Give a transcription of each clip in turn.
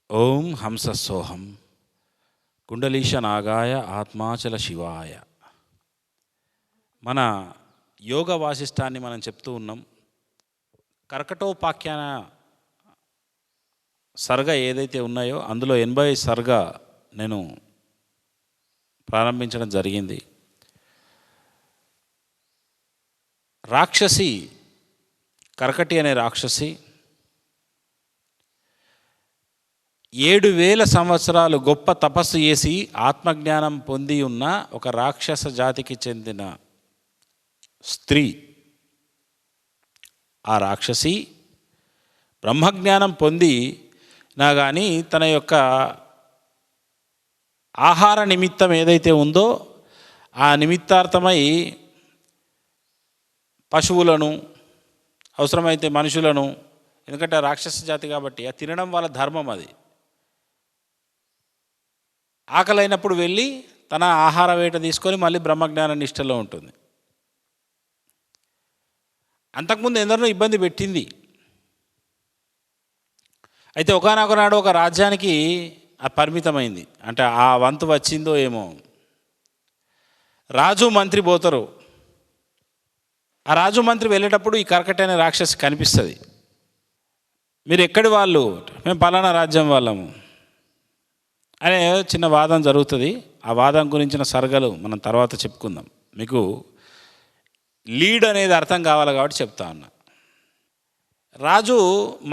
ఓం హంసస్సోహం కుండలీశ నాగాయ ఆత్మాచల శివాయ. మన యోగ వాసిష్టాన్ని మనం చెప్తూ ఉన్నాం. కర్కటోపాఖ్యాన సర్గ ఏదైతే ఉన్నాయో అందులో 80 సర్గ నేను ప్రారంభించడం జరిగింది. రాక్షసి కర్కటి అనే రాక్షసి 7,000 సంవత్సరాలు గొప్ప తపస్సు చేసి ఆత్మజ్ఞానం పొంది ఉన్న ఒక రాక్షస జాతికి చెందిన స్త్రీ. ఆ రాక్షసి బ్రహ్మజ్ఞానం పొంది నా కానీ తన యొక్క ఆహార నిమిత్తం ఏదైతే ఉందో ఆ నిమిత్తార్థమై పశువులను, అవసరమైతే మనుషులను, ఎందుకంటే రాక్షస జాతి కాబట్టి అది తినడం వాళ్ళ ధర్మం. అది ఆకలైనప్పుడు వెళ్ళి తన ఆహార వేట తీసుకొని మళ్ళీ బ్రహ్మజ్ఞాన నిష్టలో ఉంటుంది. అంతకుముందు ఎందరినో ఇబ్బంది పెట్టింది. అయితే ఒకానొకనాడు ఒక రాజ్యానికి పరిమితమైంది. అంటే ఆ వంతు వచ్చిందో ఏమో. రాజు మంత్రి పోతారు. ఆ రాజు మంత్రి వెళ్ళేటప్పుడు ఈ కర్కటి అనే రాక్షసి కనిపిస్తుంది. మీరు ఎక్కడి వాళ్ళు? మేము పలానా రాజ్యం వాళ్ళము అనే చిన్న వాదం జరుగుతుంది. ఆ వాదం గురించిన సర్గలు మనం తర్వాత చెప్పుకుందాం. మీకు లీడ్ అనేది అర్థం కావాలి కాబట్టి చెప్తా ఉన్నా. రాజు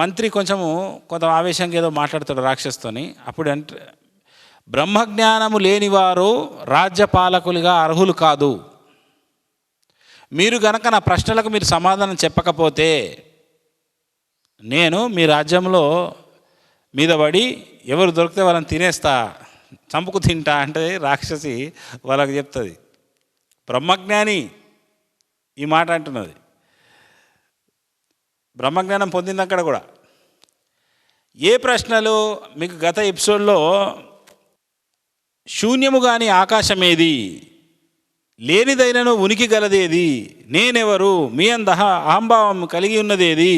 మంత్రి కొంత ఆవేశంగా ఏదో మాట్లాడతాడు రాక్షసుతోని. అప్పుడు అంటే బ్రహ్మజ్ఞానము లేనివారు రాజ్యపాలకులుగా అర్హులు కాదు. మీరు గనక నా ప్రశ్నలకు మీరు సమాధానం చెప్పకపోతే నేను మీ రాజ్యంలో మీద పడి ఎవరు దొరికితే వాళ్ళని తినేస్తా, చంపుకు తింటా అంటే రాక్షసి వాళ్ళకి చెప్తుంది. బ్రహ్మజ్ఞాని ఈ మాట అంటున్నది. బ్రహ్మజ్ఞానం పొందింది అక్కడ కూడా. ఏ ప్రశ్నలు మీకు గత ఎపిసోడ్లో శూన్యము కాని ఆకాశం ఏది, లేనిదైనను ఉనికి గలదేది, నేనెవరు, మీ అందహ అహంభావం కలిగి ఉన్నదేది,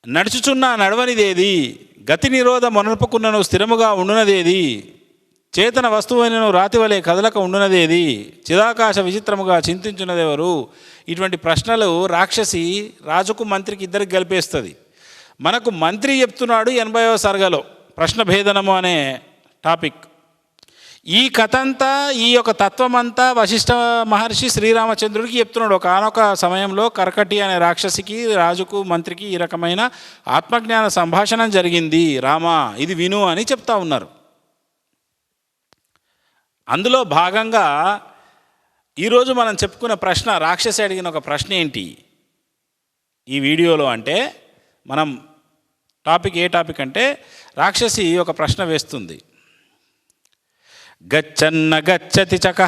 నడుచుచున్నా నడవనిదేది, గతి నిరోధ మొనర్పుకున్నను స్థిరముగా ఉండునదేది, చేతన వస్తువైనను రాతివలే కదలక ఉండునదేది, చిదాకాశ విచిత్రముగా చింతించున్నదెవరు. ఇటువంటి ప్రశ్నలు రాక్షసి రాజుకు మంత్రికి ఇద్దరికి గలిపేస్తుంది. మనకు మంత్రి చెప్తున్నాడు 80వ సర్గలో ప్రశ్న భేదనము అనే టాపిక్. ఈ కథ అంతా, ఈ యొక్క తత్వమంతా వశిష్ఠ మహర్షి శ్రీరామచంద్రుడికి చెప్తున్నాడు. ఒకనొక సమయంలో కర్కటి అనే రాక్షసికి, రాజుకు, మంత్రికి ఈ రకమైన ఆత్మజ్ఞాన సంభాషణ జరిగింది. రామా ఇది విను అని చెప్తా ఉన్నారు. అందులో భాగంగా ఈరోజు మనం చెప్పుకున్న ప్రశ్న, రాక్షసి అడిగిన ఒక ప్రశ్న ఏంటి ఈ వీడియోలో అంటే, మనం టాపిక్ ఏ టాపిక్ అంటే, రాక్షసి ఒక ప్రశ్న వేస్తుంది. గచ్చన్న గచ్చతి చక.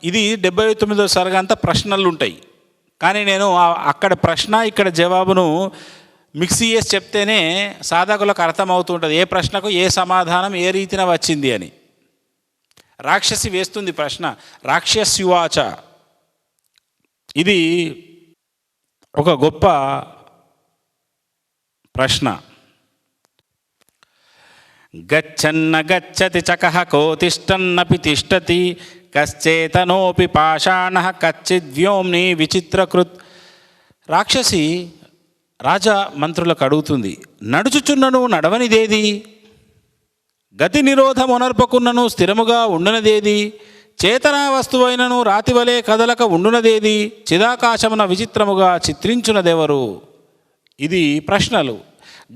ఇది 79వ సర్గ అంతా ప్రశ్నలు ఉంటాయి. కానీ నేను అక్కడ ప్రశ్న ఇక్కడ జవాబును మిక్స్ చేసి చెప్తేనే సాధకులకు అర్థమవుతుంటుంది ఏ ప్రశ్నకు ఏ సమాధానం ఏ రీతిన వచ్చింది అని. రాక్షసి వేస్తుంది ప్రశ్న. రాక్షస్యువాచ. ఇది ఒక గొప్ప ప్రశ్న. గచ్చన్న గచ్చతి చకః కోతిష్టన్నపి తిష్టతి కశ్చేతనోపి పాషాణః కచ్చిద్వ్యోమ్ని విచిత్రకృత్. రాక్షసి రాజా మంత్రులకు అడుగుతుంది, నడుచుచున్నను నడవనిదేది, గతి నిరోధమునర్పకున్నను స్థిరముగా ఉండునదేది, చేతనా వస్తువైనను రాతివలే కదలక ఉండునదేది, చిదాకాశమున విచిత్రముగా చిత్రించునదెవరు. ఇది ప్రశ్నలు.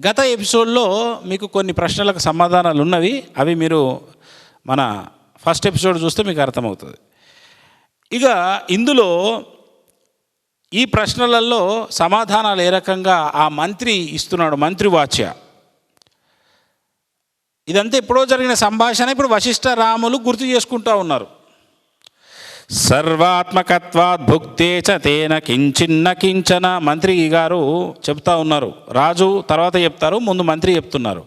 గత ఎపిసోడ్లో మీకు కొన్ని ప్రశ్నలకు సమాధానాలు ఉన్నవి. అవి మీరు మన ఫస్ట్ ఎపిసోడ్ చూస్తే మీకు అర్థమవుతుంది. ఇక ఇందులో ఈ ప్రశ్నలలో సమాధానాలు ఏ రకంగా ఆ మంత్రి ఇస్తున్నాడు, మంత్రివాచ్య. ఇదంతా ఎప్పుడో జరిగిన సంభాషణ ఇప్పుడు వశిష్ఠ రాములు గుర్తు చేసుకుంటూ ఉన్నారు. సర్వాత్మకత్వాద్ భుక్తే చ తేన కించిన్న కించన. మంత్రి గారు చెప్తా ఉన్నారు. రాజు తర్వాత చెప్తారు, ముందు మంత్రి చెప్తున్నారు.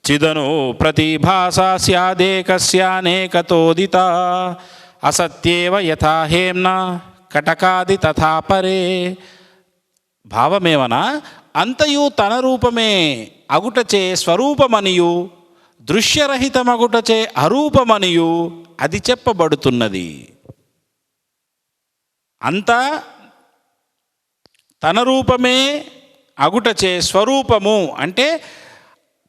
చిదను ప్రతిభాసా స్యాదేకస్యానేకతోదిత అసత్యేవ యథాహేమ్న కటకాది తథాపరే. భావమేమనా అంతయు తన రూపమే అగుటచే స్వరూపమనియు దృశ్యరహితమగుటచే అరూపమనియు అది చెప్పబడుతున్నది. అంతా తన రూపమే అగుటచే స్వరూపము అంటే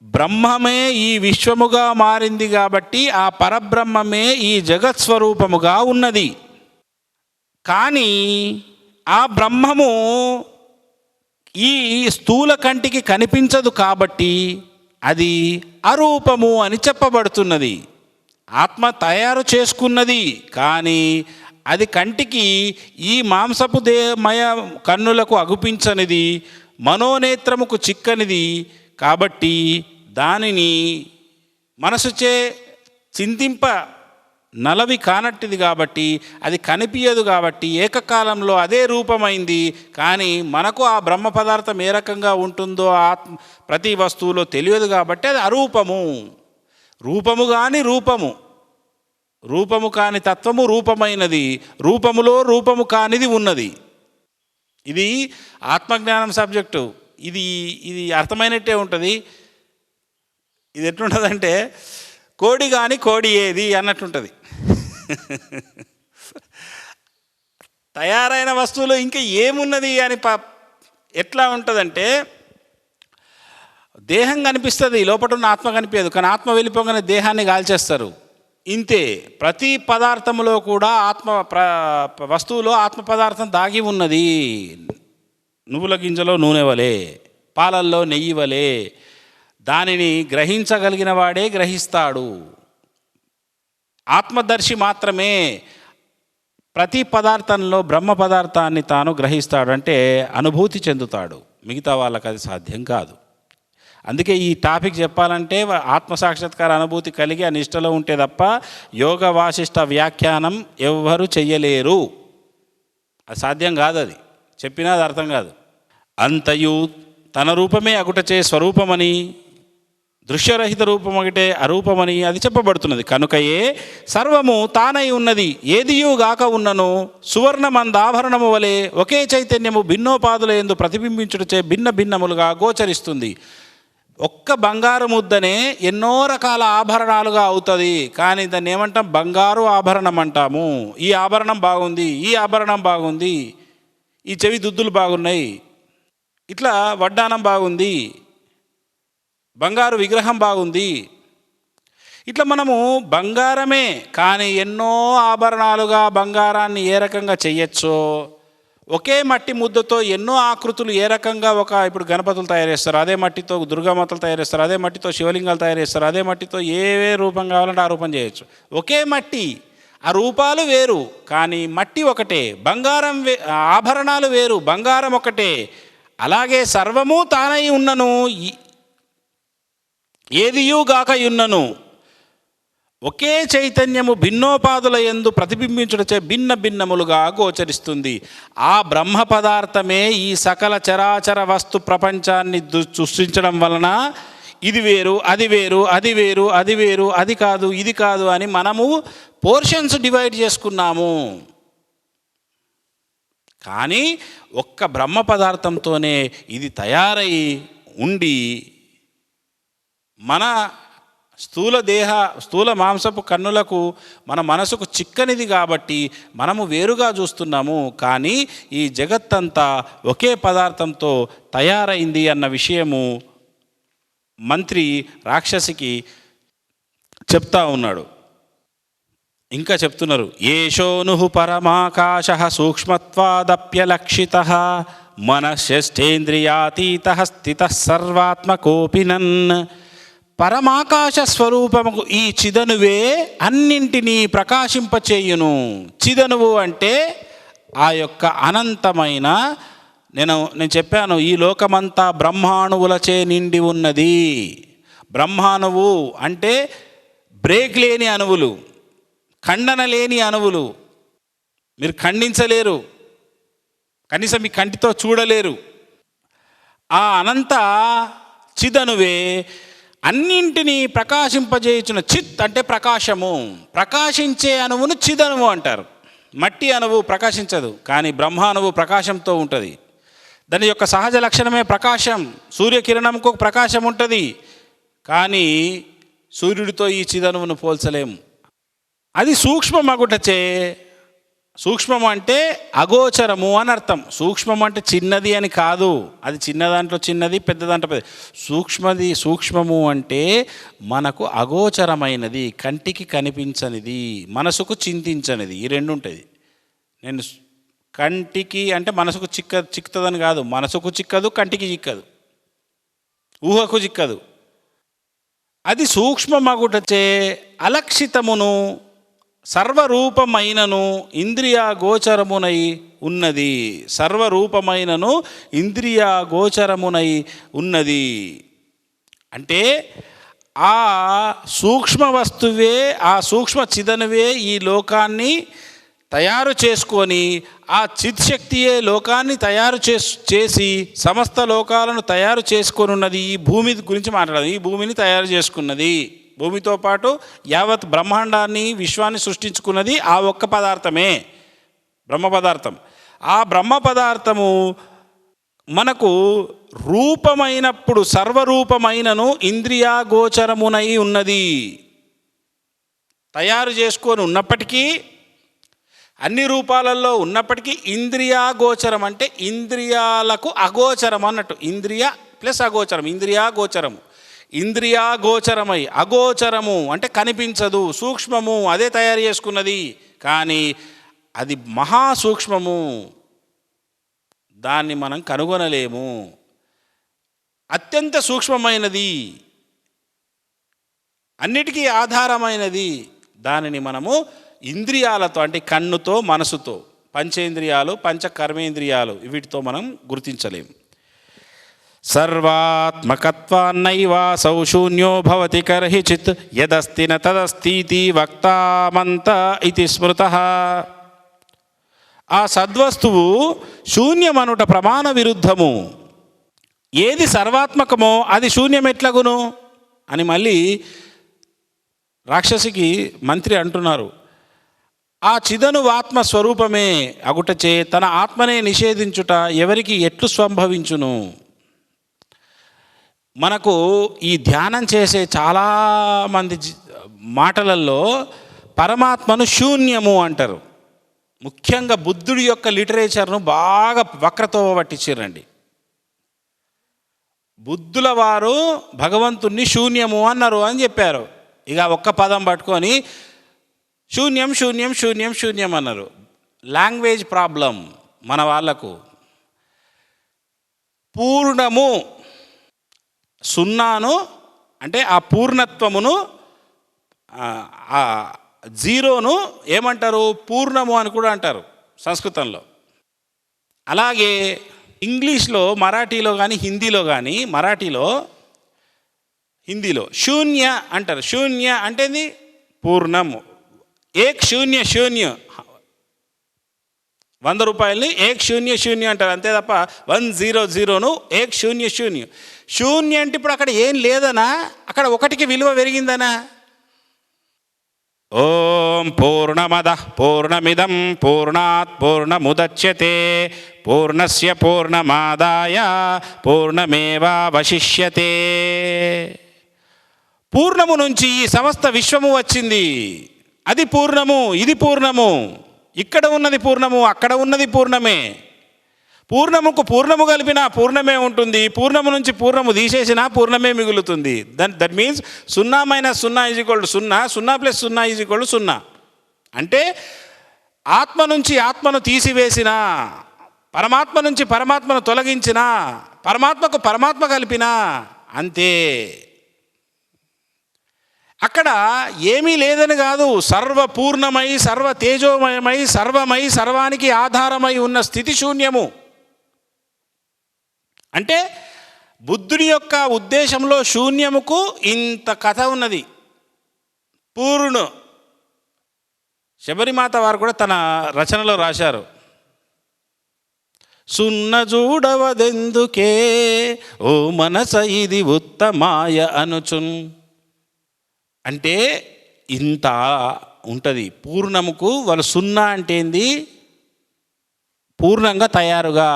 బ్రహ్మమే ఈ విశ్వముగా మారింది కాబట్టి ఆ పరబ్రహ్మమే ఈ జగత్ స్వరూపముగా ఉన్నది. కానీ ఆ బ్రహ్మము ఈ స్థూల కంటికి కనిపించదు కాబట్టి అది అరూపము అని చెప్పబడుతున్నది. ఆత్మ తయారు చేసుకున్నది కానీ అది కంటికి ఈ మాంసపు దేహమయ కన్నులకు అగుపించనిది, మనోనేత్రముకు చిక్కనిది కాబట్టి దానిని మనసుచే చింతింప నలవి కానట్టిది కాబట్టి అది కనిపించదు కాబట్టి ఏకకాలంలో అదే రూపమైంది. కానీ మనకు ఆ బ్రహ్మ పదార్థం ఏ రకంగా ఉంటుందో ఆత్మ ప్రతి వస్తువులో తెలియదు కాబట్టి అది అరూపము. రూపము కాని రూపము, రూపము కాని తత్వము రూపమైనది, రూపములో రూపము కానిది ఉన్నది. ఇది ఆత్మజ్ఞానం సబ్జెక్టు. ఇది ఇది అర్థమైనట్టే ఉంటుంది. ఇది ఎట్లుంటుందంటే కోడి కాని కోడి ఏది అన్నట్టుంటుంది. తయారైన వస్తువులో ఇంకా ఏమున్నది అని ఎట్లా ఉంటుందంటే దేహం కనిపిస్తుంది, లోపల ఉన్న ఆత్మ కనిపించదు. కానీ ఆత్మ వెళ్ళిపోగానే దేహాన్ని కాల్చేస్తారు. ఇంతే ప్రతి పదార్థములో కూడా వస్తువులో ఆత్మ పదార్థం దాగి ఉన్నది. నువ్వుల గింజలో నూనె వలె, పాలల్లో నెయ్యి వలె దానిని గ్రహించగలిగిన వాడే గ్రహిస్తాడు. ఆత్మదర్శి మాత్రమే ప్రతి పదార్థంలో బ్రహ్మ పదార్థాన్ని తాను గ్రహిస్తాడు, అంటే అనుభూతి చెందుతాడు. మిగతా వాళ్ళకి అది సాధ్యం కాదు. అందుకే ఈ టాపిక్ చెప్పాలంటే ఆత్మసాక్షాత్కార అనుభూతి కలిగి ఆ నిష్టలో ఉంటే తప్ప యోగ వాసిష్ట వ్యాఖ్యానం ఎవ్వరు చెయ్యలేరు. అది సాధ్యం కాదు. అది చెప్పినా అది అర్థం కాదు. అంతయు తన రూపమే అగుటచే స్వరూపమని దృశ్యరహిత రూపం ఒకటే అరూపమని అది చెప్పబడుతున్నది. కనుకయే సర్వము తానై ఉన్నది ఏదియూ గాక ఉన్నను సువర్ణమందాభరణము వలె ఒకే చైతన్యము భిన్నోపాదుల యందు ప్రతిబింబించుటచే భిన్న భిన్నములుగా గోచరిస్తుంది. ఒక్క బంగారు ముద్దనే ఎన్నో రకాల ఆభరణాలుగా అవుతుంది. కానీ దాన్ని ఏమంటాం? బంగారు ఆభరణం అంటాము. ఈ ఆభరణం బాగుంది, ఈ ఆభరణం బాగుంది, ఈ చెవి దుద్దులు బాగున్నాయి, ఇట్లా వడ్డానం బాగుంది, బంగారు విగ్రహం బాగుంది. ఇట్లా మనము బంగారమే కానీ ఎన్నో ఆభరణాలుగా బంగారాన్ని ఏ రకంగా చెయ్యొచ్చో, ఒకే మట్టి ముద్దతో ఎన్నో ఆకృతులు ఏ రకంగా ఇప్పుడు గణపతులు తయారు చేస్తారు, అదే మట్టితో దుర్గామాతలు తయారు చేస్తారు, అదే మట్టితో శివలింగాలు తయారు చేస్తారు, అదే మట్టితో ఏ రూపం కావాలంటే ఆ రూపం చేయొచ్చు. ఒకే మట్టి, ఆ రూపాలు వేరు కానీ మట్టి ఒకటే. బంగారం ఆభరణాలు వేరు, బంగారం ఒకటే. అలాగే సర్వము తానై ఉన్నను ఏదియుగాక యున్నను ఒకే చైతన్యము భిన్నోపాదుల యందు ప్రతిబింబించుటచే భిన్న భిన్నములుగా గోచరిస్తుంది. ఆ బ్రహ్మ పదార్థమే ఈ సకల చరాచర వస్తు ప్రపంచాన్ని సృష్టించడం వలన ఇది వేరు, అది వేరు, అది వేరు, అది వేరు, అది కాదు, ఇది కాదు అని మనము పోర్షన్స్ డివైడ్ చేసుకున్నాము. కానీ ఒక్క బ్రహ్మ పదార్థంతోనే ఇది తయారై ఉండి మన స్థూల మాంసపు కన్నులకు మన మనసుకు చిక్కనిది కాబట్టి మనము వేరుగా చూస్తున్నాము. కానీ ఈ జగత్తంతా ఒకే పదార్థంతో తయారైంది అన్న విషయము మంత్రి రాక్షసికి చెప్తా ఉన్నాడు. ఇంకా చెప్తున్నారు, ఏషోను పరమాకాశ సూక్ష్మత్వాదప్యలక్షిత మనశ్చేంద్రియాతీత స్థిత సర్వాత్మకోపినన్. పరమాకాశ స్వరూపముకు ఈ చిదనువే అన్నింటినీ ప్రకాశింపచేయును. చిదనువు అంటే ఆ యొక్క అనంతమైన, నేను చెప్పాను ఈ లోకమంతా బ్రహ్మాణువులచే నిండి ఉన్నది. బ్రహ్మాణువు అంటే బ్రేక్ లేని అణువులు, ఖండన లేని అణువులు. మీరు ఖండించలేరు, కనీసం మీ కంటితో చూడలేరు. ఆ అనంత చిదనువే అన్నింటినీ ప్రకాశింపజేయుచున్న. చిత్ అంటే ప్రకాశము, ప్రకాశించే అణువును చిదనువు అంటారు. మట్టి అణువు ప్రకాశించదు కానీ బ్రహ్మాణువు ప్రకాశంతో ఉంటుంది. దాని యొక్క సహజ లక్షణమే ప్రకాశం. సూర్యకిరణంకు ఒక ప్రకాశం ఉంటుంది, కానీ సూర్యుడితో ఈ చిదనువును పోల్చలేము. అది సూక్ష్మమగుటచే, సూక్ష్మము అంటే అగోచరము అని అర్థం. సూక్ష్మం అంటే చిన్నది అని కాదు, అది చిన్న దాంట్లో చిన్నది, పెద్ద దాంట్లో పెద్ద. సూక్ష్మము అంటే మనకు అగోచరమైనది, కంటికి కనిపించనిది, మనసుకు చింతించనిది. ఈ రెండు ఉంటుంది. నేను కంటికి అంటే మనసుకు చిక్కుతుందని కాదు, మనసుకు చిక్కదు, కంటికి చిక్కదు, ఊహకు చిక్కదు. అది సూక్ష్మమగుటచే అలక్షితమును సర్వరూపమైనను ఇంద్రియ గోచరమునై ఉన్నది. సర్వరూపమైనను ఇంద్రియ గోచరమునై ఉన్నది అంటే ఆ సూక్ష్మ వస్తువే, ఆ సూక్ష్మ చిదనువే ఈ లోకాన్ని తయారు చేసుకొని, ఆ చిత్శక్తియే లోకాన్ని తయారు చేసి సమస్త లోకాలను తయారు చేసుకొని ఉన్నది. ఈ భూమి గురించి మాట్లాడదు, ఈ భూమిని తయారు చేసుకున్నది. భూమితో పాటు యావత్ బ్రహ్మాండాన్ని, విశ్వాన్ని సృష్టించుకున్నది ఆ ఒక్క పదార్థమే, బ్రహ్మ పదార్థం. ఆ బ్రహ్మ పదార్థము మనకు రూపమైనప్పుడు సర్వరూపమైనను ఇంద్రియాగోచరమునై ఉన్నది. తయారు చేసుకొని ఉన్నప్పటికీ, అన్ని రూపాలలో ఉన్నప్పటికీ ఇంద్రియాగోచరం అంటే ఇంద్రియాలకు అగోచరం అన్నట్టు. ఇంద్రియ ప్లస్ అగోచరం, ఇంద్రియాగోచరము. ఇంద్రియాగోచరమై, అగోచరము అంటే కనిపించదు, సూక్ష్మము, అదే తయారు చేసుకున్నది. కానీ అది మహాసూక్ష్మము, దాన్ని మనం కనుగొనలేము. అత్యంత సూక్ష్మమైనది, అన్నిటికీ ఆధారమైనది. దానిని మనము ఇంద్రియాలతో అంటే కన్నుతో, మనసుతో, పంచేంద్రియాలు, పంచకర్మేంద్రియాలు, వీటితో మనం గుర్తించలేము. సర్వాత్మకత్వాన్నైవాసౌ శూన్యో భవతి కర్హిచిత్ యదస్తి న తదస్తితి వక్తామంత ఇతి స్మృతః. ఆ సద్వస్తువు శూన్యమనుట ప్రమాణ విరుద్ధము. ఏది సర్వాత్మకమో అది శూన్యం ఎట్లగును అని మళ్ళీ రాక్షసికి మంత్రి అంటున్నారు. ఆ చిదను ఆత్మ స్వరూపమే అగుటచే తన ఆత్మనే నిషేధించుట ఎవరికి ఎట్లు సంభవించును? మనకు ఈ ధ్యానం చేసే చాలామంది మాటలలో పరమాత్మను శూన్యము అంటారు. ముఖ్యంగా బుద్ధుడి యొక్క లిటరేచర్ను బాగా వక్రతో పట్టించారండి. బుద్ధుల వారు భగవంతుణ్ణి శూన్యము అన్నారు అని చెప్పారు. ఇక ఒక్క పదం పట్టుకొని శూన్యం శూన్యం శూన్యం శూన్యం అన్నారు. లాంగ్వేజ్ ప్రాబ్లం మన వాళ్ళకు. పూర్ణము, సున్నాను అంటే ఆ పూర్ణత్వమును, ఆ జీరోను ఏమంటారు? పూర్ణము అని కూడా అంటారు సంస్కృతంలో. అలాగే ఇంగ్లీష్లో, మరాఠీలో కానీ, హిందీలో కానీ, హిందీలో శూన్య అంటారు. శూన్య అంటేది పూర్ణము. ఏక్ శూన్య శూన్య, 100 రూపాయలని ఏక్ శూన్య శూన్య అంటారు, అంతే తప్ప 100ను ఏక్ శూన్య శూన్య. శూన్య అంటే ఇప్పుడు అక్కడ ఏం లేదనా, అక్కడ ఒకటికి విలువ పెరిగిందనా? ఓం పూర్ణమదః పూర్ణమిదం పూర్ణాత్ పూర్ణముదచ్యతే పూర్ణస్య పూర్ణమాదాయ పూర్ణమేవావశిష్యతే. పూర్ణము నుంచి ఈ సమస్త విశ్వము వచ్చింది. అది పూర్ణము, ఇది పూర్ణము. ఇక్కడ ఉన్నది పూర్ణము, అక్కడ ఉన్నది పూర్ణమే. పూర్ణముకు పూర్ణము కలిపినా పూర్ణమే ఉంటుంది. పూర్ణము నుంచి పూర్ణము తీసేసినా పూర్ణమే మిగులుతుంది. That means 0 - 0 = 0, 0 + 0 = 0. అంటే ఆత్మ నుంచి ఆత్మను తీసివేసినా, పరమాత్మ నుంచి పరమాత్మను తొలగించినా, పరమాత్మకు పరమాత్మ కలిపినా అంతే. అక్కడ ఏమీ లేదని కాదు, సర్వపూర్ణమై, సర్వ తేజోమయమై, సర్వమై, సర్వానికి ఆధారమై ఉన్న స్థితి శూన్యము. అంటే బుద్ధుని యొక్క ఉద్దేశంలో శూన్యముకు ఇంత కథ ఉన్నది. పూర్ణు శబరిమాత వారు కూడా తన రచనలో రాశారు. సున్న చూడవదెందుకే ఓ మనస ఇది ఉత్తమాయ అనుచున్. అంటే ఇంత ఉంటుంది పూర్ణముకు. వాళ్ళు 0 అంటే ఏంది? పూర్ణంగా తయారుగా.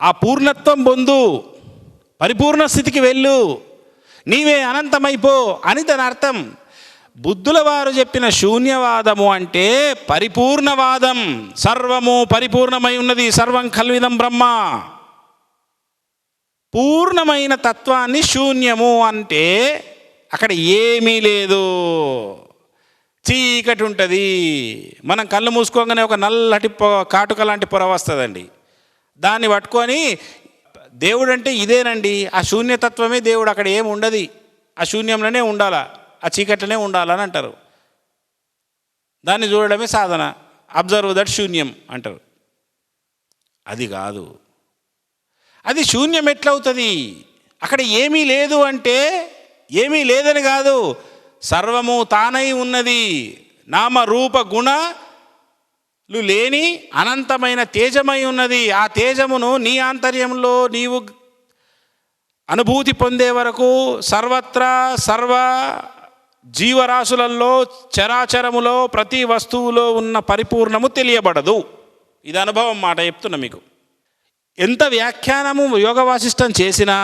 ఆ పూర్ణత్వం పొందు, పరిపూర్ణ స్థితికి వెళ్ళు, నీవే అనంతమైపో అని దాని అర్థం. బుద్ధుల వారు చెప్పిన శూన్యవాదము అంటే పరిపూర్ణవాదం. సర్వము పరిపూర్ణమై ఉన్నది, సర్వం కల్విదం బ్రహ్మ. పూర్ణమైన తత్వాన్ని శూన్యము అంటే అక్కడ ఏమీ లేదు, చీకటి ఉంటుంది. మనం కళ్ళు మూసుకోగానే ఒక నల్లటి కాటుక లాంటి పొర వస్తుందండి. దాన్ని పట్టుకొని దేవుడు అంటే ఇదేనండి, ఆ శూన్యతత్వమే దేవుడు, అక్కడ ఏమి ఉండదు, ఆ శూన్యంలోనే ఉండాలా, ఆ చీకట్లోనే ఉండాలని అంటారు. దాన్ని చూడడమే సాధన. అబ్జర్వ్ దట్ శూన్యం అంటారు. అది కాదు, అది శూన్యం ఎట్లవుతుంది? అక్కడ ఏమీ లేదు అంటే ఏమీ లేదని కాదు, సర్వము తానై ఉన్నది, నామ రూప గుణలు లేని అనంతమైన తేజమై ఉన్నది. ఆ తేజమును నీ ఆంతర్యంలో నీవు అనుభూతి పొందే వరకు సర్వత్రా సర్వ జీవరాశులలో చరాచరములో ప్రతి వస్తువులో ఉన్న పరిపూర్ణము తెలియబడదు. ఇది అనుభవం మాట చెప్తున్నా మీకు. ఎంత వ్యాఖ్యానము యోగ వాసిష్టం చేసినా,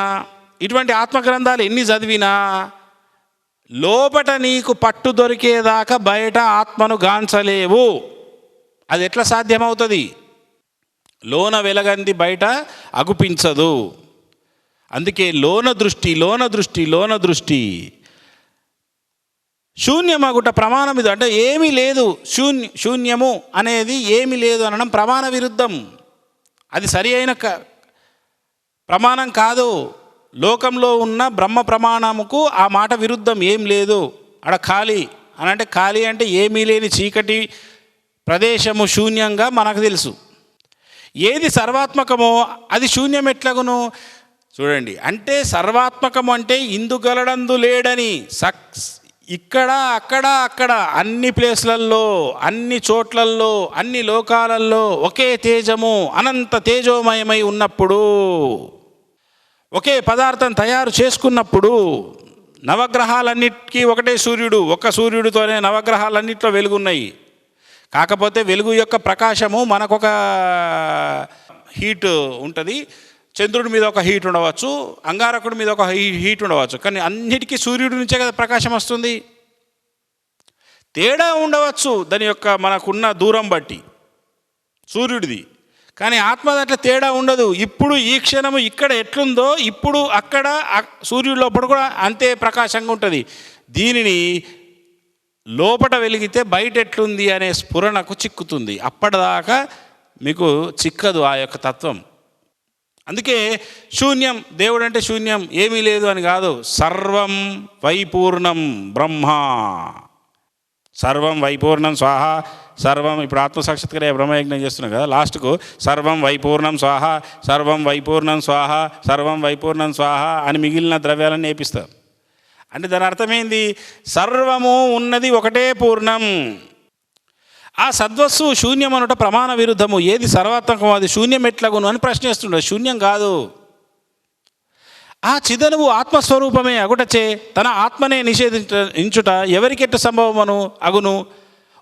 ఇటువంటి ఆత్మగ్రంథాలు ఎన్ని చదివినా, లోపట నీకు పట్టు దొరికేదాకా బయట ఆత్మను గాంచలేవు. అది ఎట్లా సాధ్యమవుతుంది? లోన వెలగంది బయట అగుపించదు. అందుకే లోన దృష్టి, లోన దృష్టి, లోన దృష్టి. శూన్యమగుట ప్రమాణం ఇది. అంటే ఏమీ లేదు, శూన్యము అనేది ఏమీ లేదు అనడం ప్రమాణ విరుద్ధం. అది సరి అయిన ప్రమాణం కాదు. లోకంలో ఉన్న బ్రహ్మ ప్రమాణముకు ఆ మాట విరుద్ధం. ఏం లేదు అక్కడ ఖాళీ అని అంటే, ఖాళీ అంటే ఏమీ లేని చీకటి ప్రదేశము శూన్యంగా మనకు తెలుసు. ఏది సర్వాత్మకమో అది శూన్యం ఎట్లగును? చూడండి, అంటే సర్వాత్మకము అంటే ఇందుగలడందు లేడని. ఇక్కడ అక్కడ అక్కడ అన్ని ప్లేస్లల్లో, అన్ని చోట్లల్లో, అన్ని లోకాలల్లో ఒకే తేజము అనంత తేజోమయమై ఉన్నప్పుడు, ఒకే పదార్థం తయారు చేసుకున్నప్పుడు, నవగ్రహాలన్నిటికీ ఒకటే సూర్యుడు, ఒక్క సూర్యుడితోనే నవగ్రహాలన్నింటిలో వెలుగున్నాయి. కాకపోతే వెలుగు యొక్క ప్రకాశము మనకొక హీట్ ఉంటుంది. చంద్రుడి మీద ఒక హీట్ ఉండవచ్చు, అంగారకుడి మీద ఒక హీట్ ఉండవచ్చు, కానీ అన్నిటికీ సూర్యుడి నుంచే కదా ప్రకాశం వస్తుంది. తేడా ఉండవచ్చు దాని యొక్క మనకున్న దూరం బట్టి సూర్యుడిది, కానీ ఆత్మ దాంట్లో తేడా ఉండదు. ఇప్పుడు ఈ క్షణము ఇక్కడ ఎట్లుందో ఇప్పుడు అక్కడ సూర్యుడి లోపల కూడా అంతే ప్రకాశంగా ఉంటుంది. దీనిని లోపట వెలిగితే బయట ఎట్లుంది అనే స్ఫురణకు చిక్కుతుంది. అప్పటిదాకా మీకు చిక్కదు ఆ యొక్క తత్వం. అందుకే శూన్యం, దేవుడు అంటే శూన్యం, ఏమీ లేదు అని కాదు. సర్వం వైపూర్ణం బ్రహ్మ, సర్వం వైపూర్ణం స్వాహ. సర్వం ఇప్పుడు ఆత్మసాక్షాత్కార బ్రహ్మయజ్ఞం చేస్తున్నాం కదా, లాస్ట్కు సర్వం వైపూర్ణం స్వాహ, సర్వం వైపూర్ణం స్వాహ, సర్వం వైపూర్ణం స్వాహ అని మిగిలిన ద్రవ్యాలన్నీ నేపిస్తారు. అంటే దాని అర్థమైంది, సర్వము ఉన్నది ఒకటే పూర్ణం. ఆ సద్వస్సు శూన్యం అనుట ప్రమాణ విరుద్ధము. ఏది సర్వాత్మకమో అది శూన్యం ఎట్లాగును అని ప్రశ్నిస్తుండే. శూన్యం కాదు. ఆ చిదనువు ఆత్మస్వరూపమే అగుటచే తన ఆత్మనే నిషేధించుట ఎవరికెట్ట సంభవమను అగును?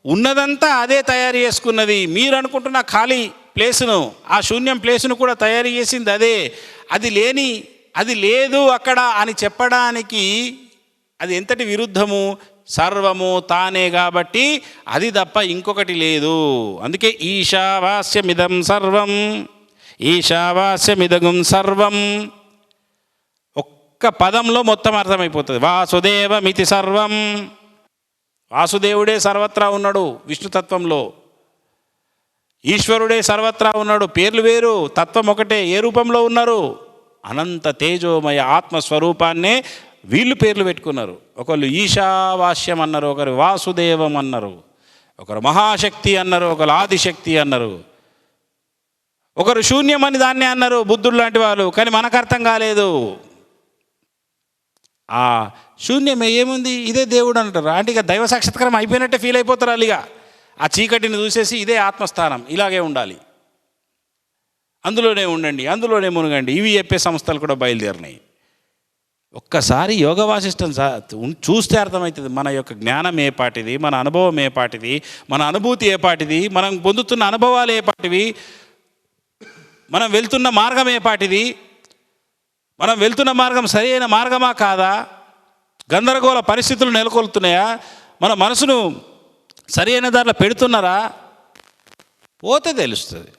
ఉన్నదంతా అదే తయారు చేసుకున్నది. మీరు అనుకుంటున్న ఖాళీ ప్లేసును, ఆ శూన్యం ప్లేసును కూడా తయారు చేసింది అదే. అది లేదు అక్కడ అని చెప్పడానికి అది ఎంతటి విరుద్ధము? సర్వము తానే కాబట్టి అది తప్ప ఇంకొకటి లేదు. అందుకే ఈశావాస్యమిదం సర్వం, ఈశావాస్యమిదగం సర్వం ఒక్క పదంలో మొత్తం అర్థమైపోతుంది. వాసుదేవమితి సర్వం, వాసుదేవుడే సర్వత్రా ఉన్నాడు విష్ణుతత్వంలో. ఈశ్వరుడే సర్వత్రా ఉన్నాడు, పేర్లు వేరు, తత్వం ఒకటే. ఏ రూపంలో ఉన్నారు? అనంత తేజోమయ ఆత్మస్వరూపాన్నే వీళ్ళు పేర్లు పెట్టుకున్నారు. ఒకళ్ళు ఈశావాస్యం అన్నారు, ఒకరు వాసుదేవం అన్నారు, ఒకరు మహాశక్తి అన్నారు, ఒకరు ఆదిశక్తి అన్నారు, ఒకరు శూన్యం అని దాన్నే అన్నారు బుద్ధుడు లాంటి వాళ్ళు. కానీ మనకు అర్థం కాలేదు. ఆ శూన్యం ఏముంది, ఇదే దేవుడు అంటారు. అంటే ఇక దైవ సాక్షాత్కారం అయిపోయినట్టే ఫీల్ అయిపోతారు వాళ్ళిగా. ఆ చీకటిని చూసేసి ఇదే ఆత్మస్థానం, ఇలాగే ఉండాలి, అందులోనే ఉండండి, అందులోనే మునగండి, ఇవి చెప్పే సంస్థలు కూడా బయలుదేరినాయి. ఒక్కసారి యోగ వాసిష్టం చూస్తే అర్థమవుతుంది మన యొక్క జ్ఞానం ఏ పాటిది, మన అనుభవం ఏ పాటిది, మన అనుభూతి ఏ పాటిది, మనం పొందుతున్న అనుభవాలు ఏ పాటివి. మనం వెళ్తున్న మార్గం ఏ పాటిది, మనం వెళ్తున్న మార్గం సరైన మార్గమా కాదా, గందరగోళ పరిస్థితులు నెలకొల్తున్నాయా, మన మనసును సరైన దాంట్లో పెడుతున్నారా, పోతే తెలుస్తుంది.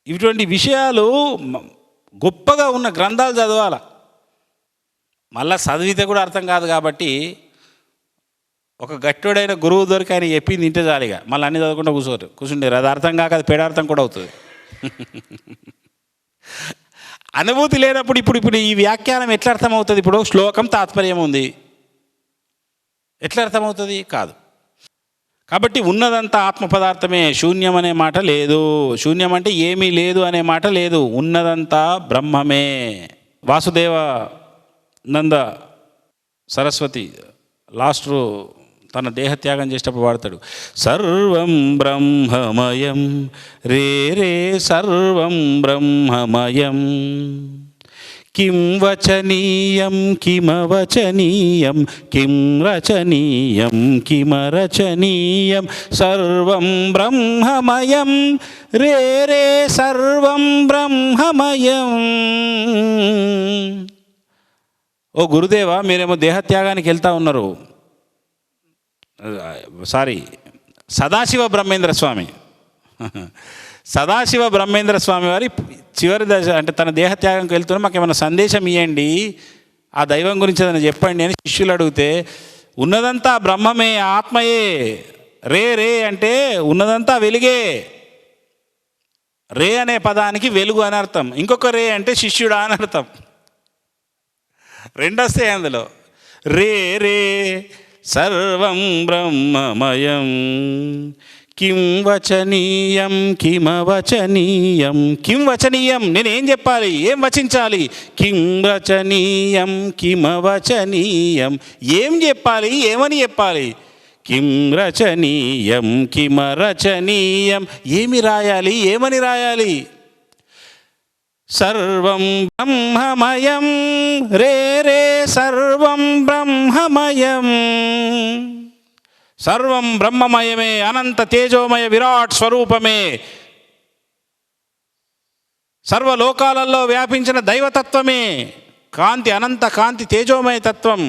ఇటువంటి విషయాలు గొప్పగా ఉన్న గ్రంథాలు చదవాలి. మళ్ళీ చదివితే కూడా అర్థం కాదు కాబట్టి ఒక గట్టుడైన గురువు దొరికి ఆయన చెప్పింది ఇంటే జాలిగా మళ్ళీ అన్ని చదవకుండా కూర్చుంటారు. అది అర్థం కాక అది పేడార్థం కూడా అవుతుంది. అనుభూతి లేనప్పుడు ఇప్పుడు ఈ వ్యాఖ్యానం ఎట్లా అర్థమవుతుంది? ఇప్పుడు శ్లోకం తాత్పర్యం ఉంది, ఎట్లా అర్థమవుతుంది? కాదు. కాబట్టి ఉన్నదంతా ఆత్మ పదార్థమే, శూన్యం అనే మాట లేదు. శూన్యం అంటే ఏమీ లేదు అనే మాట లేదు, ఉన్నదంతా బ్రహ్మమే. వాసుదేవ నంద సరస్వతి లాస్ట్ తన దేహత్యాగం చేసేటప్పుడు వాడతాడు, సర్వం బ్రహ్మమయం రే రే సర్వం బ్రహ్మమయం కిం వచనీయం కిమవచనీయం కిం రచనీయం కిమరచనీయం సర్వం బ్రహ్మమయం రే రే సర్వం బ్రహ్మమయం. ఓ గురుదేవా, మీరేమో దేహత్యాగానికి వెళ్తా ఉన్నారు. సదాశివ బ్రహ్మేంద్ర స్వామి సదాశివ బ్రహ్మేంద్ర స్వామి వారి చివరి దశ అంటే తన దేహత్యాగంకి వెళ్తున్నా మాకు ఏమైనా సందేశం ఇవ్వండి, ఆ దైవం గురించి ఏదైనా చెప్పండి అని శిష్యులు అడిగితే, ఉన్నదంతా బ్రహ్మమే, ఆత్మయే, రే రే అంటే ఉన్నదంతా వెలుగే. రే అనే పదానికి వెలుగు అని అర్థం, ఇంకొక రే అంటే శిష్యుడా అని అర్థం. రెండొస్తాయి అందులో. రే రే సర్వం బ్రహ్మమయం కిం వచనీయం కిమవచనీయం. కిం వచనీయం, నేనేం చెప్పాలి, ఏం వచించాలి. కిం రచనీయం కిమవచనీయం, ఏం చెప్పాలి, ఏమని చెప్పాలి. కిం రచనీయం కిమరచనీయం, ఏమి రాయాలి, ఏమని రాయాలి. సర్వం బ్రహ్మమయం రే రే సర్వం బ్రహ్మమయం. సర్వం బ్రహ్మమయమే, అనంత తేజోమయ విరాట్ స్వరూపమే, సర్వలోకాలలో వ్యాపించిన దైవతత్వమే, కాంతి, అనంత కాంతి, తేజోమయ తత్వం.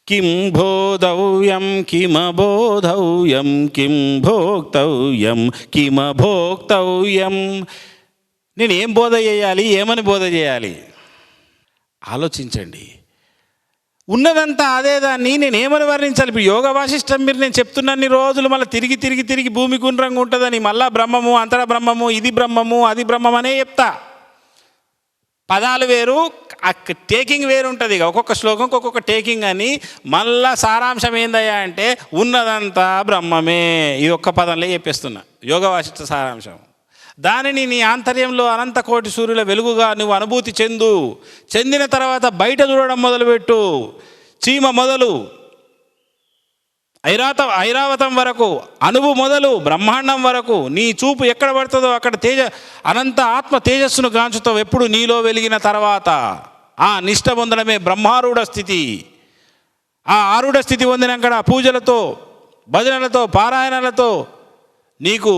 కిం బోధవ్యం కిమబోధవ్యం కిం భోక్తవ్యం కిమభోక్తవ్యం. నేనేం బోధ చేయాలి, ఏమని బోధ చేయాలి, ఆలోచించండి. ఉన్నదంతా అదే దాన్ని నేనేమని వర్ణించాలి. ఇప్పుడు యోగ వాసిష్టం మీరు నేను చెప్తున్నన్ని రోజులు మళ్ళీ తిరిగి తిరిగి తిరిగి భూమి గుండ్రంగా ఉంటుందని మళ్ళా బ్రహ్మము, అంతర బ్రహ్మము, ఇది బ్రహ్మము, అది బ్రహ్మమనే చెప్తా. పదాలు వేరు, టేకింగ్ వేరు ఉంటుంది. ఇక ఒక్కొక్క శ్లోకం ఒక్కొక్క టేకింగ్ అని. మళ్ళా సారాంశం ఏందయ్యా అంటే ఉన్నదంతా బ్రహ్మమే, ఇది ఒక్క పదంలో చెప్పేస్తున్నా యోగ వాసిష్ట సారాంశం. దానిని నీ ఆంతర్యంలో అనంత కోటి సూర్యుల వెలుగుగా నువ్వు అనుభూతి చెందిన తర్వాత బయట చూడడం మొదలుపెట్టు. చీమ మొదలు ఐరావతం వరకు, అణువు మొదలు బ్రహ్మాండం వరకు నీ చూపు ఎక్కడ పడుతుందో అక్కడ అనంత ఆత్మ తేజస్సును గాంచుతావు. ఎప్పుడు నీలో వెలిగిన తర్వాత ఆ నిష్ట పొందడమే బ్రహ్మారూఢ స్థితి. ఆ ఆరూఢ స్థితి పొందినాక పూజలతో, భజనలతో, పారాయణలతో నీకు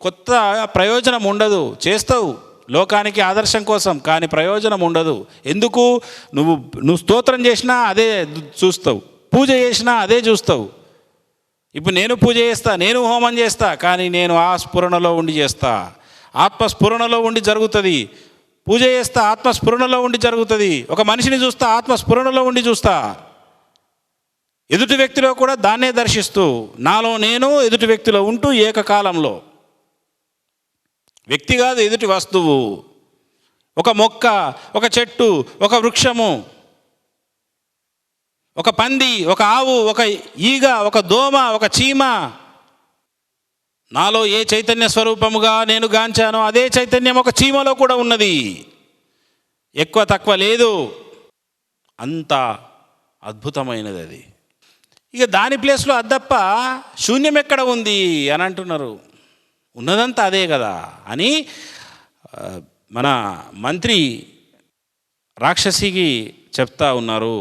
కొత్త ప్రయోజనం ఉండదు. చేస్తావు లోకానికి ఆదర్శం కోసం, కానీ ప్రయోజనం ఉండదు. ఎందుకు? నువ్వు స్తోత్రం చేసినా అదే చూస్తావు, పూజ చేసినా అదే చూస్తావు. ఇప్పుడు నేను పూజ చేస్తా, నేను హోమం చేస్తా, కానీ నేను ఆ స్ఫురణలో ఉండి చేస్తా, ఆత్మస్ఫురణలో ఉండి జరుగుతుంది. పూజ చేస్తా, ఆత్మస్ఫురణలో ఉండి జరుగుతుంది. ఒక మనిషిని చూస్తా, ఆత్మస్ఫురణలో ఉండి చూస్తా. ఎదుటి వ్యక్తిలో కూడా దాన్నే దర్శిస్తూ, నాలో నేను ఎదుటి వ్యక్తిలో ఉంటూ ఏకకాలంలో. వ్యక్తి కాదు, ఎదుటి వస్తువు. ఒక మొక్క, ఒక చెట్టు, ఒక వృక్షము, ఒక పంది, ఒక ఆవు, ఒక ఈగ, ఒక దోమ, ఒక చీమ. నాలో ఏ చైతన్య స్వరూపముగా నేను గాంచానో అదే చైతన్యం ఒక చీమలో కూడా ఉన్నది. ఎక్కువ తక్కువ లేదు, అంత అద్భుతమైనది అది. ఇక దాని ప్లేస్లో అద్దప్ప శూన్యం ఎక్కడ ఉంది అని అంటున్నారు. ఉన్నదంతా అదే కదా అని మన మంత్రి రాక్షసికి చెప్తా ఉన్నారు.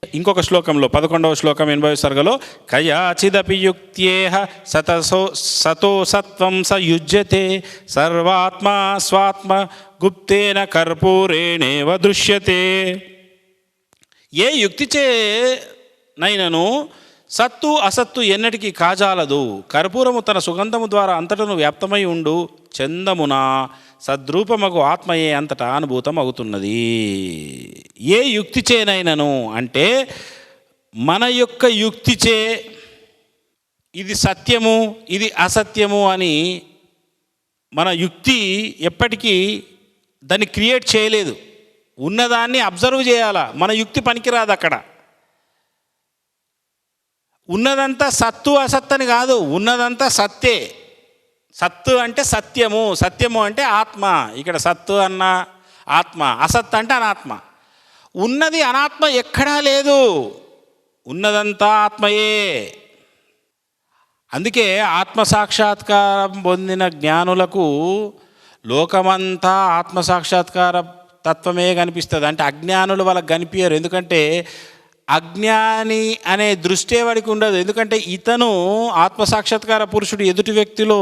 ఇంకొక శ్లోకంలో 11వ శ్లోకం 80వ సర్గలో కయాచిదపి యుక్త్యేహ సతో సత్వం సయుజ్యతే సర్వాత్మా స్వాత్మ గుప్తేన కర్పూరేణేవ దృశ్యతే. ఏ యుక్తిచే నైనను సత్తు అసత్తు ఎన్నటికీ కాజాలదు. కర్పూరము తన సుగంధము ద్వారా అంతటను వ్యాప్తమై ఉండు చందమున సద్రూపమగు ఆత్మయే అంతటా అనుభూతం అవుతున్నది. ఏ యుక్తిచేనైనను అంటే మన యొక్క యుక్తిచే ఇది సత్యము ఇది అసత్యము అని మన యుక్తి ఎప్పటికీ దాన్ని క్రియేట్ చేయలేదు. ఉన్నదాన్ని అబ్జర్వ్ చేయాలా. మన యుక్తి పనికిరాదు. అక్కడ ఉన్నదంతా సత్తు అసత్తని కాదు, ఉన్నదంతా సత్తే. సత్తు అంటే సత్యము, సత్యము అంటే ఆత్మ. ఇక్కడ సత్తు అన్న ఆత్మ, అసత్ అంటే అనాత్మ. ఉన్నది అనాత్మ ఎక్కడా లేదు, ఉన్నదంతా ఆత్మయే. అందుకే ఆత్మసాక్షాత్కారం పొందిన జ్ఞానులకు లోకమంతా ఆత్మసాక్షాత్కార తత్వమే కనిపిస్తుంది. అంటే అజ్ఞానులు వాళ్ళకి కనిపించరు. ఎందుకంటే అజ్ఞాని అనే దృష్టే వాడికి ఉండదు. ఎందుకంటే ఇతను ఆత్మసాక్షాత్కార పురుషుడు ఎదుటి వ్యక్తిలో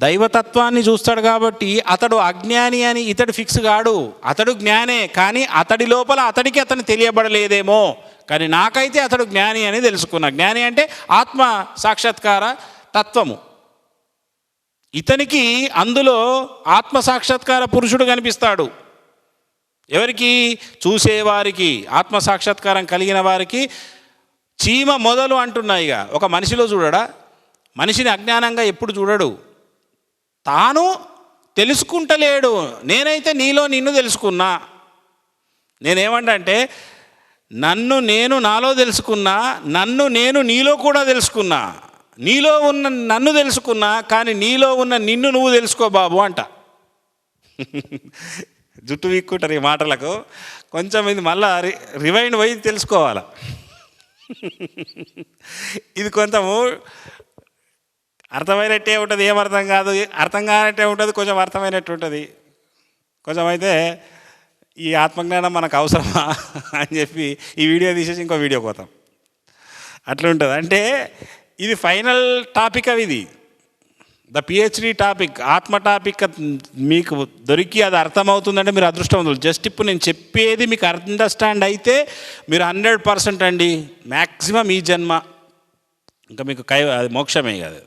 దైవతత్వాన్ని చూస్తాడు కాబట్టి అతడు అజ్ఞాని అని ఇతడు ఫిక్స్ కాడు. అతడు జ్ఞానే, కానీ అతడి లోపల అతడికి అతను తెలియబడలేదేమో, కానీ నాకైతే అతడు జ్ఞాని అని తెలుసుకున్నా. జ్ఞాని అంటే ఆత్మ సాక్షాత్కార తత్వము. ఇతనికి అందులో ఆత్మ సాక్షాత్కార పురుషుడు కనిపిస్తాడు. ఎవరికి? చూసేవారికి, ఆత్మసాక్షాత్కారం కలిగిన వారికి. చీమ మొదలు అంటున్నాయి. ఇక ఒక మనిషిలో చూడడా? మనిషిని అజ్ఞానంగా ఎప్పుడు చూడడు. తాను తెలుసుకుంటలేడు. నేనైతే నీలో నిన్ను తెలుసుకున్నా. నేనేమంటే నన్ను నేను నాలో తెలుసుకున్నా, నన్ను నేను నీలో కూడా తెలుసుకున్నా. నీలో ఉన్న నన్ను తెలుసుకున్నా, కానీ నీలో ఉన్న నిన్ను నువ్వు తెలుసుకో బాబు అంట. జుట్టు వీక్కుంటారు ఈ మాటలకు. కొంచెం ఇది మళ్ళా రివైండ్ పోయి తెలుసుకోవాలి. ఇది కొంచెము అర్థమైనట్టే ఉంటుంది, ఏమర్థం కాదు. అర్థం కానట్టే ఉంటుంది, కొంచెం అర్థమైనట్టు ఉంటుంది. కొంచెం అయితే ఈ ఆత్మజ్ఞానం మనకు అవసరమా అని చెప్పి ఈ వీడియో తీసేసి ఇంకో వీడియో పోతాం. అట్లుంటుంది. అంటే ఇది ఫైనల్ టాపిక్. అవి ఇది ద పిహెచ్డి టాపిక్, ఆత్మ టాపిక్. మీకు దొరికి అది అర్థమవుతుందంటే మీరు అదృష్టవంతులు. జస్ట్ ఇప్పుడు నేను చెప్పేది మీకు అండర్స్టాండ్ అయితే మీరు 100% అండి. మ్యాక్సిమం ఈ జన్మ ఇంకా మీకు అది మోక్షమే కాదు.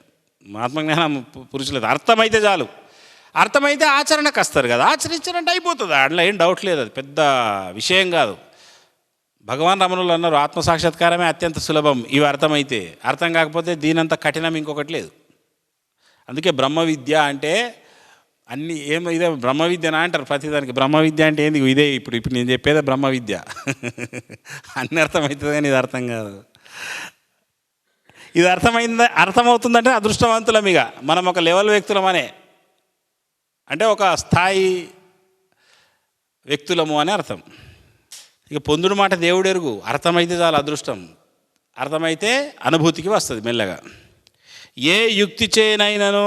ఆత్మజ్ఞానం పురుషులేదు. అర్థమైతే చాలు. అర్థమైతే ఆచరణకు వస్తారు కదా, ఆచరించారంటే అయిపోతుంది. అందులో ఏం డౌట్ లేదు, అది పెద్ద విషయం కాదు. భగవాన్ రమణులు అన్నారు ఆత్మసాక్షాత్కారమే అత్యంత సులభం ఇవి అర్థమైతే. అర్థం కాకపోతే దీనంత కఠినం ఇంకొకటి లేదు. అందుకే బ్రహ్మ విద్య అంటే అన్ని ఇదే బ్రహ్మ విద్యనా అంటారు ప్రతిదానికి. బ్రహ్మ విద్య అంటే ఏంది? ఇదే ఇప్పుడు నేను చెప్పేదే బ్రహ్మ విద్య. అన్ని అర్థమవుతుంది కానీ ఇది అర్థం కాదు. ఇది అర్థమవుతుందంటే అదృష్టవంతులం. ఇక మనం ఒక లెవెల్ వ్యక్తులమనే, అంటే ఒక స్థాయి వ్యక్తులము అని అర్థం. ఇక పొందుడు మాట దేవుడు ఎరుగు. అర్థమైతే చాలా అదృష్టం. అర్థమైతే అనుభూతికి వస్తుంది మెల్లగా. ఏ యుక్తి చేయనైనను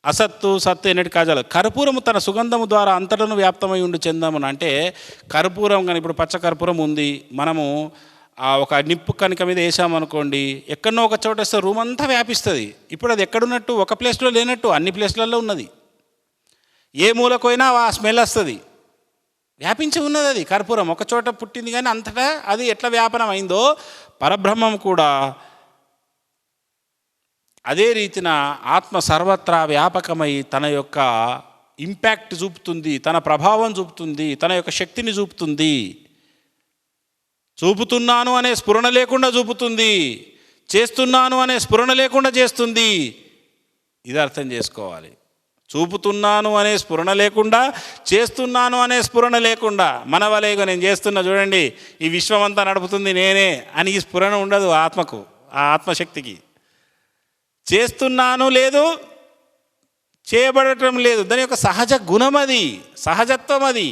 అసత్తు సత్తు ఎన్నటి కాజాలు. కర్పూరము తన సుగంధము ద్వారా అంతటను వ్యాప్తమై ఉండి చెందామని. అంటే కర్పూరం కానీ ఇప్పుడు పచ్చ కర్పూరం ఉంది, మనము ఒక నిప్పు కనుక మీద వేసామనుకోండి, ఎక్కడనో ఒక చోట వస్తే రూమ్ అంతా వ్యాపిస్తుంది. ఇప్పుడు అది ఎక్కడున్నట్టు? ఒక ప్లేస్లో లేనట్టు అన్ని ప్లేస్లలో ఉన్నది. ఏ మూలకైనా ఆ స్మెల్ వస్తుంది. వ్యాపించి ఉన్నది అది కర్పూరం. ఒక చోట పుట్టింది కానీ అంతటా అది ఎట్లా వ్యాపనం అయిందో పరబ్రహ్మం కూడా అదే రీతిన ఆత్మ సర్వత్రా వ్యాపకమై తన యొక్క ఇంపాక్ట్ చూపుతుంది, తన ప్రభావం చూపుతుంది, తన యొక్క శక్తిని చూపుతుంది. చూపుతున్నాను అనే స్ఫురణ లేకుండా చూపుతుంది, చేస్తున్నాను అనే స్ఫురణ లేకుండా చేస్తుంది. ఇది అర్థం చేసుకోవాలి. చూపుతున్నాను అనే స్ఫురణ లేకుండా, చేస్తున్నాను అనే స్ఫురణ లేకుండా. మన వలేగా నేను చేస్తున్నా చూడండి, ఈ విశ్వం అంతా నడుపుతుంది నేనే అని ఈ స్ఫురణ ఉండదు ఆత్మకు, ఆ ఆత్మశక్తికి. చేస్తున్నాను లేదు, చేయబడటం లేదు. దాని యొక్క సహజ గుణం అది, సహజత్వం అది.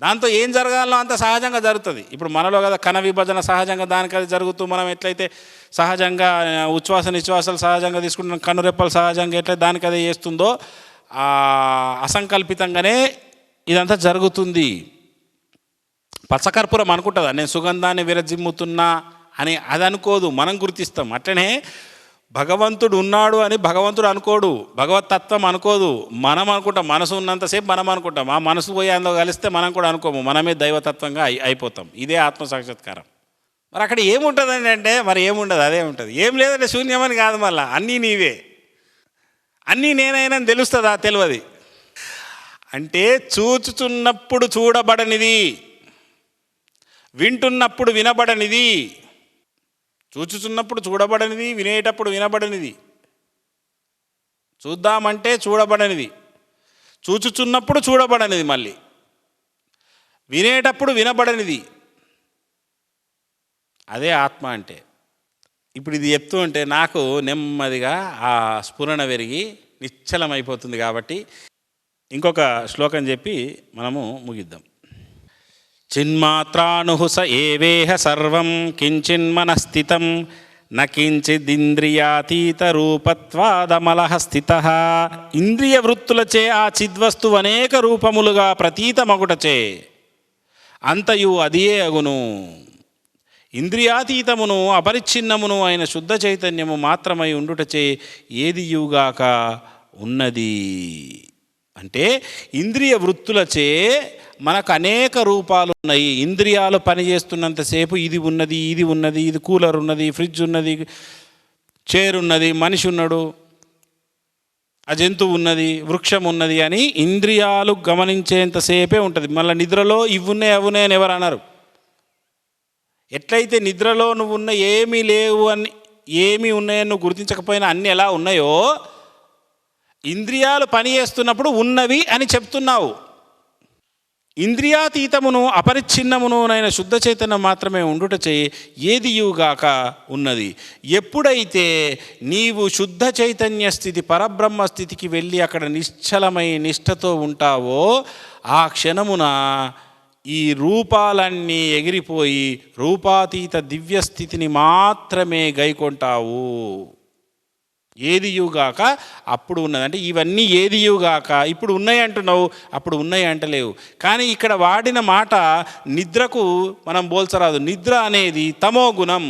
దాంతో ఏం జరగాలో అంత సహజంగా జరుగుతుంది. ఇప్పుడు మనలో కదా కణ విభజన సహజంగా దానికి అది జరుగుతూ, మనం ఎట్లయితే సహజంగా ఉచ్ఛ్వాస నిశ్వాసాలు సహజంగా తీసుకుంటున్నాం, కన్నురెప్పలు సహజంగా ఎట్లయితే దానికి అదే చేస్తుందో అసంకల్పితంగానే ఇదంతా జరుగుతుంది. పచ్చకర్పూరం అనుకుంటుందా నేను సుగంధాన్ని విరజిమ్ముతున్నా అని అది అనుకోదు, మనం గుర్తిస్తాం. అట్లనే భగవంతుడు ఉన్నాడు అని భగవంతుడు అనుకోడు, భగవతత్వం అనుకోదు. మనం అనుకుంటాం, మనసు ఉన్నంతసేపు మనం అనుకుంటాం. ఆ మనసు పోయి అందులో కలిస్తే మనం కూడా అనుకోము, మనమే దైవతత్వంగా అయిపోతాం. ఇదే ఆత్మసాక్షాత్కారం. మరి అక్కడ ఏముంటుందండి అంటే మరి ఏముండదు, అదే ఉంటుంది. ఏం లేదంటే శూన్యమని కాదు, మళ్ళీ అన్నీ నీవే, అన్నీ నేనైనా తెలుస్తుందా? తెలియదు. అంటే చూచుచున్నప్పుడు చూడబడనిది, వింటున్నప్పుడు వినబడనిది. చూచుచున్నప్పుడు చూడబడనిది, వినేటప్పుడు వినబడనిది. చూద్దామంటే చూడబడనిది, చూచుచున్నప్పుడు చూడబడనిది, మళ్ళీ వినేటప్పుడు వినబడనిది. అదే ఆత్మ అంటే. ఇప్పుడు ఇది చెప్తూ ఉంటే నాకు నెమ్మదిగా ఆ స్ఫురణ పెరిగి నిశ్చలమైపోతుంది. కాబట్టి ఇంకొక శ్లోకం చెప్పి మనము ముగిద్దాం. చిన్మాత్రానుహుస ఏవేహ సర్వం కించిన్మనస్థితం న కించిదింద్రియాతీత రూపత్వాదమలః స్థితః. ఇంద్రియ వృత్తులచే ఆ చిద్వస్తువు అనేక రూపములుగా ప్రతీతమగుటచే అంతయు అదియే అగును. ఇంద్రియాతీతమును అపరిచ్ఛిన్నమును అయిన శుద్ధ చైతన్యము మాత్రమై ఉండుటచే ఏదియుగాక ఉన్నది. అంటే ఇంద్రియ వృత్తులచే మనకు అనేక రూపాలు ఉన్నాయి. ఇంద్రియాలు పనిచేస్తున్నంతసేపు ఇది ఉన్నది, ఇది ఉన్నది, ఇది కూలర్ ఉన్నది, ఫ్రిడ్జ్ ఉన్నది, చైర్ ఉన్నది, మనిషి ఉన్నాడు, ఆ జంతువు ఉన్నది, వృక్షం ఉన్నది అని ఇంద్రియాలు గమనించేంతసేపే ఉంటుంది. మళ్ళీ నిద్రలో ఇవి ఉన్నాయి అవి ఉన్నాయి అని ఎవరు అన్నారు. ఎట్లయితే నిద్రలో నువ్వు ఉన్న ఏమీ లేవు అని, ఏమీ ఉన్నాయని నువ్వు గుర్తించకపోయినా అన్నీ ఎలా ఉన్నాయో, ఇంద్రియాలు పనిచేస్తున్నప్పుడు ఉన్నవి అని చెప్తున్నావు. ఇంద్రియాతీతమును అపరిచ్ఛిన్నమునునైన శుద్ధ చైతన్యం మాత్రమే ఉండుటచే ఏదియుగాక ఉన్నది. ఎప్పుడైతే నీవు శుద్ధ చైతన్య స్థితి, పరబ్రహ్మ స్థితికి వెళ్ళి అక్కడ నిశ్చలమై నిష్ఠతో ఉంటావో, ఆ క్షణమున ఈ రూపాలన్నీ ఎగిరిపోయి రూపాతీత దివ్యస్థితిని మాత్రమే గైకొంటావు. ఏదియుగాక అప్పుడు ఉన్నది. అంటే ఇవన్నీ ఏదియుగాక ఇప్పుడు ఉన్నాయి అంటున్నావు, అప్పుడు ఉన్నాయి అంటలేవు. కానీ ఇక్కడ వాడిన మాట నిద్రకు మనం పోల్చరాదు. నిద్ర అనేది తమో గుణం,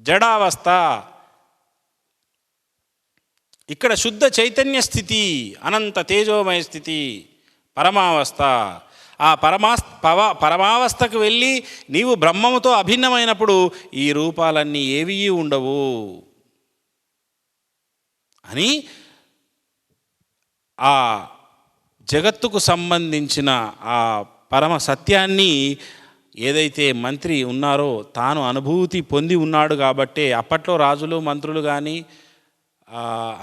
జడావస్థ. ఇక్కడ శుద్ధ చైతన్య స్థితి, అనంత తేజోమయ స్థితి, పరమావస్థ. ఆ పరమావస్థకు వెళ్ళి నీవు బ్రహ్మముతో అభిన్నమైనప్పుడు ఈ రూపాలన్నీ ఏవీ ఉండవు అని ఆ జగత్తుకు సంబంధించిన ఆ పరమ సత్యాన్ని ఏదైతే మంత్రి ఉన్నారో తాను అనుభూతి పొంది ఉన్నాడు. కాబట్టే అప్పట్లో రాజులు మంత్రులు కానీ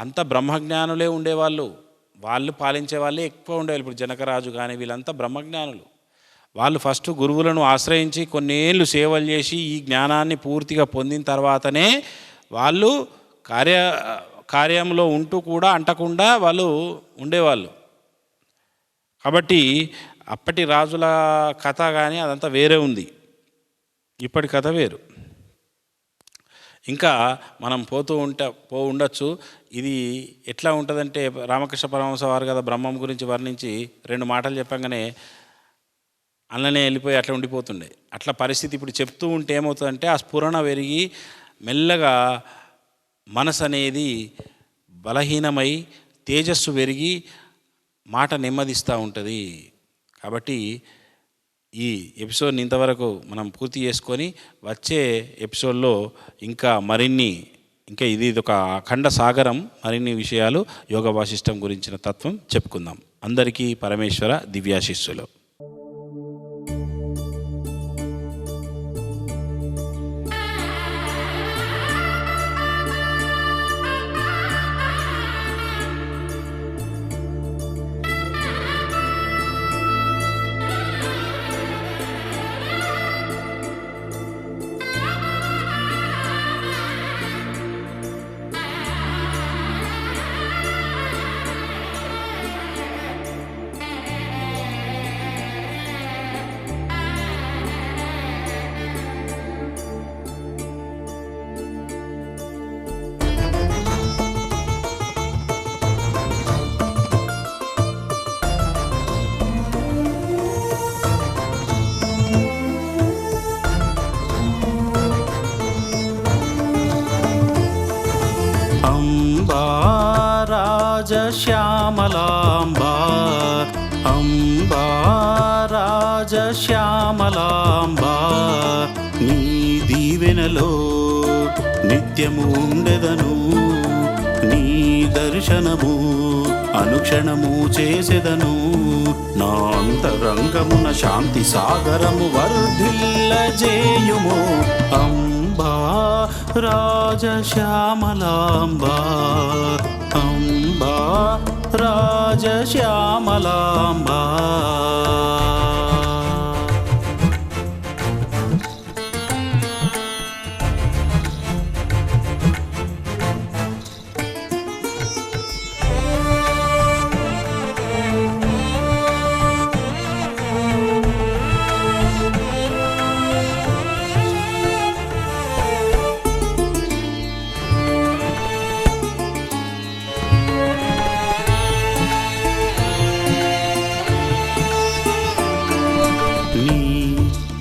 అంత బ్రహ్మజ్ఞానులే ఉండేవాళ్ళు. వాళ్ళు పాలించే వాళ్ళే ఎక్కువ ఉండేవాళ్ళు. ఇప్పుడు జనకరాజు కానీ వీళ్ళంతా బ్రహ్మజ్ఞానులు. వాళ్ళు ఫస్ట్ గురువులను ఆశ్రయించి కొన్నేళ్ళు సేవలు చేసి ఈ జ్ఞానాన్ని పూర్తిగా పొందిన తర్వాతనే వాళ్ళు కార్యంలో ఉంటూ కూడా అంటకుండా వాళ్ళు ఉండేవాళ్ళు. కాబట్టి అప్పటి రాజుల కథ కానీ అదంతా వేరే ఉంది, ఇప్పటి కథ వేరు. ఇంకా మనం ఉండొచ్చు. ఇది ఎట్లా ఉంటుందంటే రామకృష్ణ పరమహంస వారు కదా బ్రహ్మం గురించి వర్ణించి 2 మాటలు చెప్పగానే అందులోనే వెళ్ళిపోయి అట్లా ఉండిపోతుండే. అట్లా పరిస్థితి ఇప్పుడు చెప్తూ ఉంటే ఏమవుతుందంటే ఆ స్ఫురణ పెరిగి మెల్లగా మనసు అనేది బలహీనమై తేజస్సు పెరిగి మాట నెమ్మదిస్తూ ఉంటుంది. కాబట్టి ఈ ఎపిసోడ్ని ఇంతవరకు మనం పూర్తి చేసుకొని వచ్చే ఎపిసోడ్లో ఇంకా ఇది ఒక అఖండ సాగరం, మరిన్ని విషయాలు యోగ వాసిష్టం గురించిన తత్వం చెప్పుకుందాం. అందరికీ పరమేశ్వర దివ్యాశిస్సులు. రాజశ్యామలాంబా నీ దీవెనలో నిత్యము ఉండెదను నీ దర్శనము అనుక్షణము చేసెదను నా అంతరంగమున శాంతి సాగరము వర్ధిల్లజేయుము అంబా రాజశ్యామలాంబా అంబా రాజశ్యామలాంబా.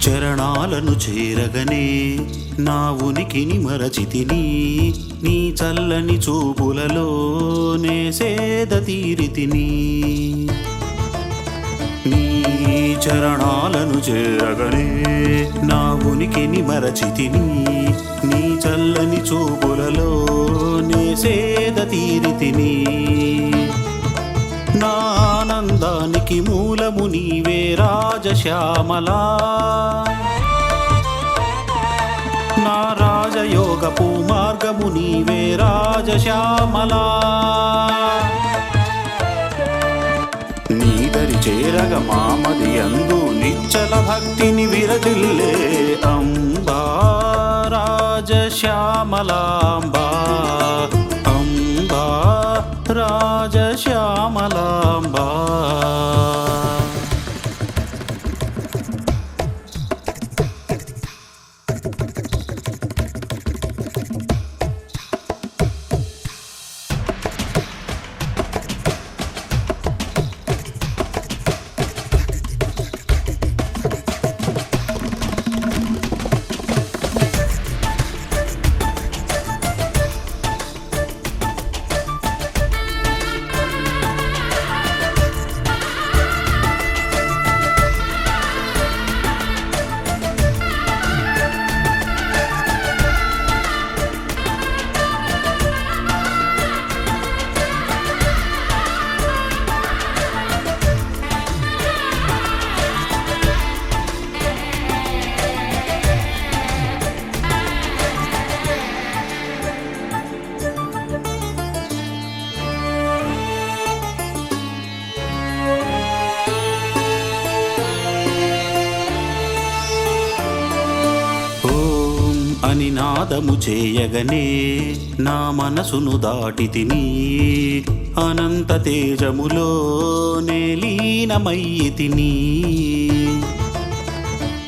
చరణాలను చేరగనే నా ఉనికిని మరచితిని నీ చల్లని చూపులలో నే సేద తీరితిని నీ చరణాలను చేరగనే నా ఉనికిని మరచితిని నీ చల్లని చూపులలో నే సేద తీరితిని నా ఆనందానికి మూలము నీవే రాజశ్యామలా నా రాజయోగపు మార్గము నీవే రాజశ్యామలా నీదరి చేరగ మామది అందు నిచ్చల భక్తిని విరజిల్లే అంబా రాజశ్యామలాంబా అంబా రాజశ్యామలాంబా. అని నాదము చేయగనే నా మనసును దాటితిని అనంత తేజములో నే లీనమయ్యితిని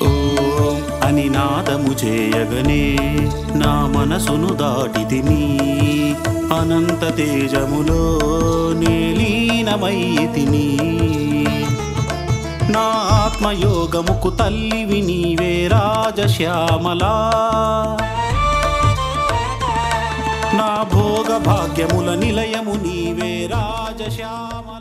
ఓం అని నాదము చేయగనే నా మనసును దాటితిని అనంత తేజములో నే లీనమయ్యితిని నా ఆత్మయోగముకు తల్లివి నీవే రాజశ్యామలా నా భోగ భాగ్యముల నిలయము నీవే రాజశ్యామలా.